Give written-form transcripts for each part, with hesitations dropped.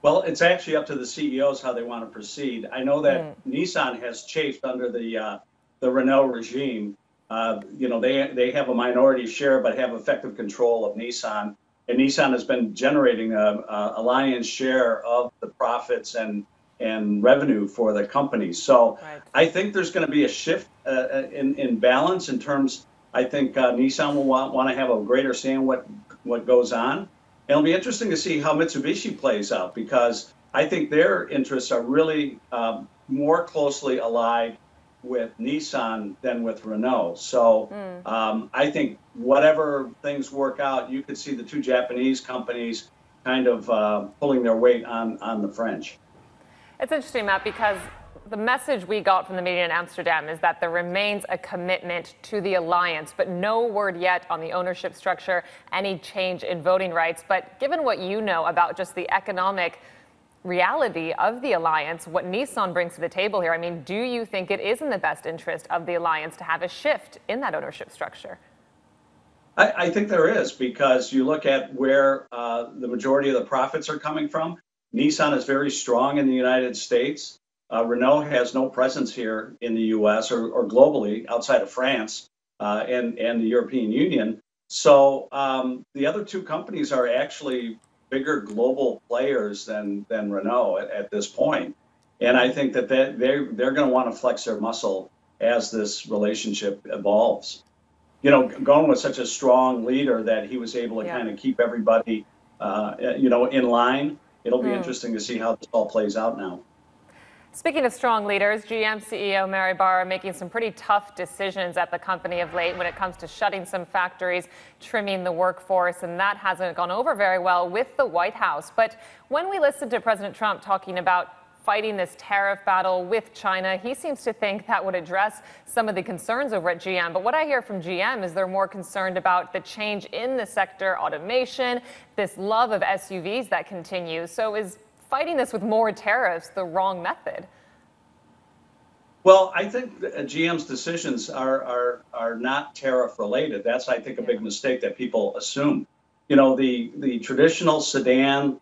Well, it's actually up to the CEOs how they want to proceed. I know that Nissan has chafed under the Renault regime. They have a minority share, but have effective control of Nissan. And Nissan has been generating a lion's share of the profits and revenue for the company. So Right. I think there's going to be a shift in balance in terms. I think Nissan will want to have a greater say in what goes on. It'll be interesting to see how Mitsubishi plays out because I think their interests are really more closely allied with Nissan than with Renault. So I think whatever things work out, you could see the two Japanese companies kind of pulling their weight on the French. It's interesting, Matt, because the message we got from the meeting in Amsterdam is that there remains a commitment to the alliance, but no word yet on the ownership structure, any change in voting rights. But given what you know about just the economic reality of the alliance, what Nissan brings to the table here, I mean, do you think it is in the best interest of the alliance to have a shift in that ownership structure? I think there is because you look at where the majority of the profits are coming from. Nissan is very strong in the United States. Renault has no presence here in the U.S. or globally outside of France and the European Union. So the other two companies are actually bigger global players than Renault at this point. And I think that they're going to want to flex their muscle as this relationship evolves. Going with such a strong leader that he was able to kind of keep everybody, in line. It'll be interesting to see how this all plays out now. Speaking of strong leaders, GM CEO Mary Barra making some pretty tough decisions at the company of late when it comes to shutting some factories, trimming the workforce, and that hasn't gone over very well with the White House. But when we listened to President Trump talking about fighting this tariff battle with China, he seems to think that would address some of the concerns over at GM. But what I hear from GM is they're more concerned about the change in the sector, automation, this love of SUVs that continues. So is fighting this with more tariffs the wrong method? Well, I think GM's decisions are not tariff related. That's, I think, a big mistake that people assume. The traditional sedan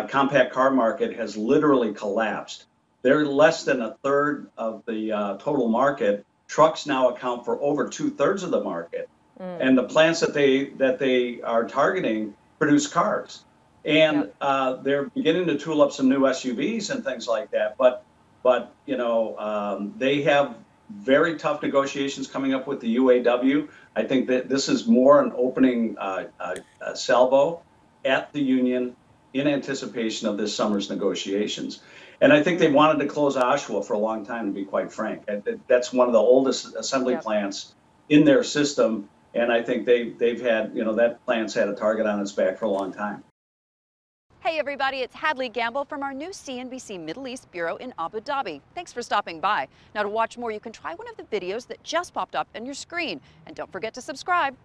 compact car market has literally collapsed. They're less than a third of the total market. Trucks now account for over 2/3 of the market, and the plants that they are targeting produce cars. And they're beginning to tool up some new SUVs and things like that. But they have very tough negotiations coming up with the UAW. I think that this is more an opening salvo at the union in anticipation of this summer's negotiations. And I think they wanted to close Oshawa for a long time, to be quite frank. That's one of the oldest assembly plants in their system. And I think they've had, that plant's had a target on its back for a long time. Hey everybody, it's Hadley Gamble from our new CNBC Middle East Bureau in Abu Dhabi. Thanks for stopping by. Now to watch more, you can try one of the videos that just popped up on your screen. And don't forget to subscribe.